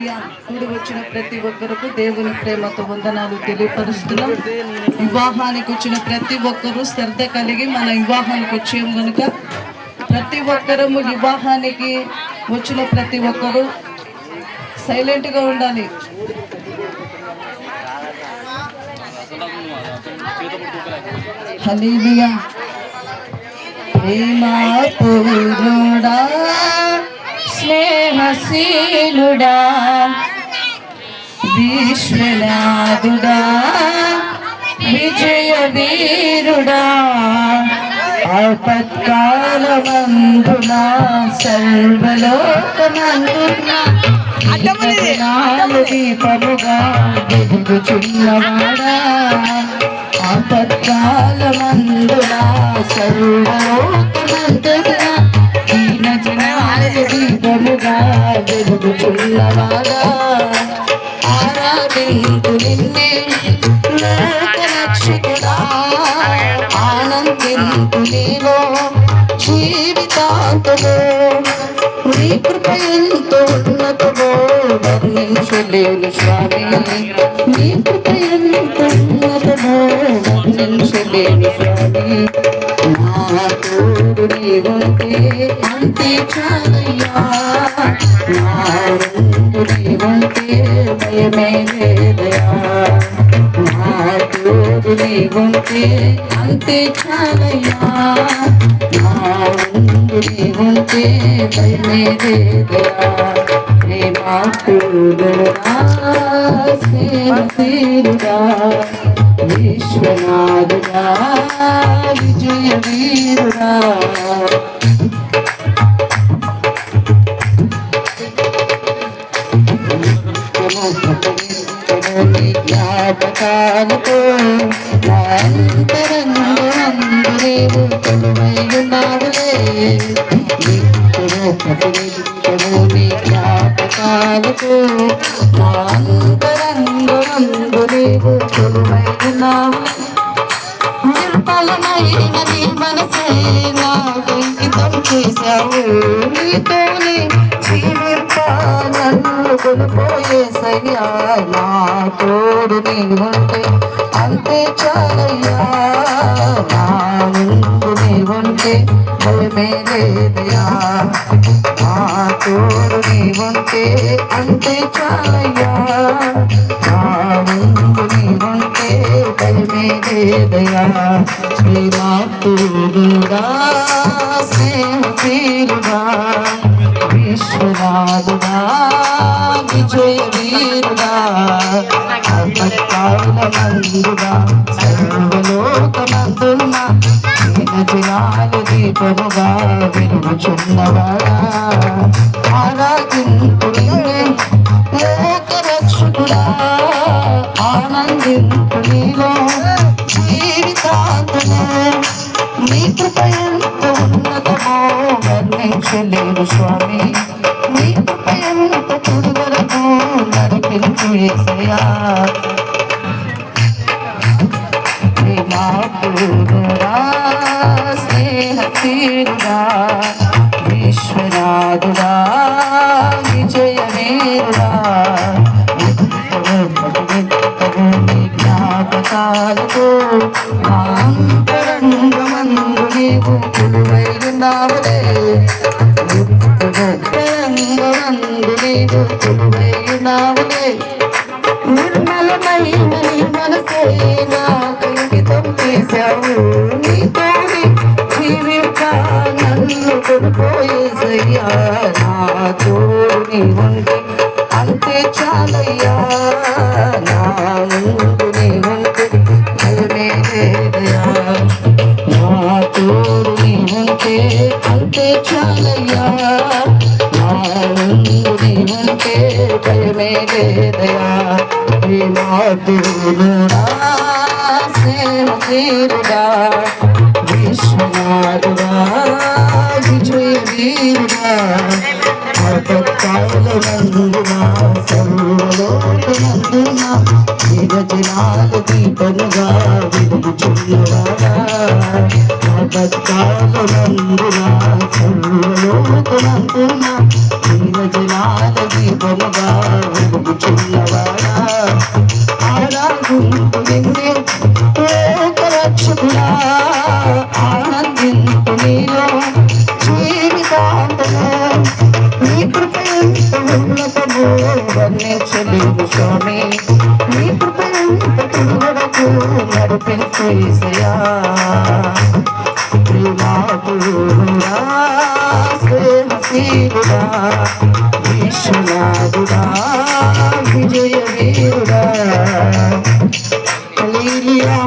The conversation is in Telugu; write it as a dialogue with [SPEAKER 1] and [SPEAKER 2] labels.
[SPEAKER 1] కూడి వచ్చిన ప్రతి ఒక్కరికి దేవుని ప్రేమతో వందనాలు తెలియపరుస్తున్నాం. వివాహానికి వచ్చిన ప్రతి ఒక్కరూ శ్రద్ధ కలిగి మన వివాహానికి వచ్చాం కనుక ప్రతి ఒక్కరము వివాహానికి వచ్చిన ప్రతి ఒక్కరూ సైలెంట్గా ఉండాలి. హల్లెలూయా. ప్రేమ పూర్ణుడా, స్నేహశీలుడా, విశ్వనాథుడా, విజయ వీరుడా, ఆపత్కాలమందున సర్వలోకమందున దీపముగా వెలుగుచున్నవాడా, ఆపత్కాలమందున సర్వలోకమందున దీపముగా వెలుగుచున్నవాడా, ఆరాధింతు నిన్నే లోకరక్షకుడా, ఆనందింతు నీలో జీవితాంతము, నీ కృప ఎంతో ఉన్నతమో వర్ణించలేను స్వామి, నీ కృప ఎంతో ఉన్నతమో వర్ణించలేను స్వామి. నా తోడు నీవుంటే అంతే చాలయ్యా, నా ముందు నీవుంటే భయమే లేదయా, నా తోడు నీవుంటే అంతే చాలయ్యా, నా ముందు నీవుంటే భయమే లేదయా. ప్రేమా పూర్ణుడా, స్నేహశీలుడా, విశ్వనాథుడా, విజయ వీరుడా, జ్ఞాపకాలతో అంతరంగందు నీవు కొలువైయున్నావులే, నీ జ్ఞాపకాలతో అంతరంగందు నీవు కొలువైయున్నావులే. నిర్మలమైన నీ మనసే నాకు అంకితం చేశావు, నీతోనే జీవింపా నన్ను కొనిపోయేసయ్యా, నా తోడు నీవుంటే అంతే చాలయ్యా, నా ముందు నీవుంటే భయమే లేదయా, నా తోడు నీవుంటే అంతే చాలయ్యా, నా ముందు నీవుంటే భయమే లేదయా. ప్రేమా పూర్ణుడా, స్నేహశీలుడా, విశ్వనాథుడా, విజయ వీరుడా, ఆపత్కాలమందున సర్వలోకమందున దీనజనాల దీపముగా వెలుగుచున్నవాడా, ఆరాధింతు నిన్నే లోకరక్షకుడా, ఆనందింతు నీలో జీవితాంతము, నీ కృప ఎంత ఉన్నతమో వర్ణించలేను స్వామి, నీ కృప ఎంత తుది వరకు నడిపించు యేసయ్యా. ప్రేమా పూర్ణుడా, స్నేహశీలుడా, విశ్వనాథుడా, విజయ వీరుడా, జ్ఞాపకాలతో అంతరంగమందు నీవు కొలువైయున్నావులే, అంతరంగమందు నీవు కొలువైయున్నావులే. నిర్మలమైన నీ మనసే నాకు అంకితం చేశావు, నీతోనే జీవింప నన్ను కొనిపోయేసయ్యా, నా తోడు నీవుంటే అంతే చాలయ్యా, నా ముందు నీవుంటే భయమే లేదయా, నా తోడు నీవుంటే అంతే చాలయ్యా, నా ముందు నీవుంటే భయమే లేదయా. ప్రేమా పూర్ణుడా, స్నేహశీలుడా, విశ్వనాథుడా, విజయ వీరుడా, ఆపత్కాలమందున సర్వలోకమందున దీనజనాల దీపముగా వెలుగుచున్నవాడా, ఆపత్కాలమందున సర్వలోకమందున దీనజనాల దీపముగా
[SPEAKER 2] వెలుగుచున్నవాడా ఆరాధింతు నిన్నే లోకరక్షకుడా ఆనందింతు నీలో జీవితాంతము నీ కృప ఎంత ఉన్నతమో వర్ణించలేము స్వామి నీ కృప ఎంత తుడువరకు నడిపించు యేసయ్యా ప్రేమాపూర్ణుడా స్నేహశీలుడా విశ్వనాథుడా విజయ వీరుడా హల్లెలూయా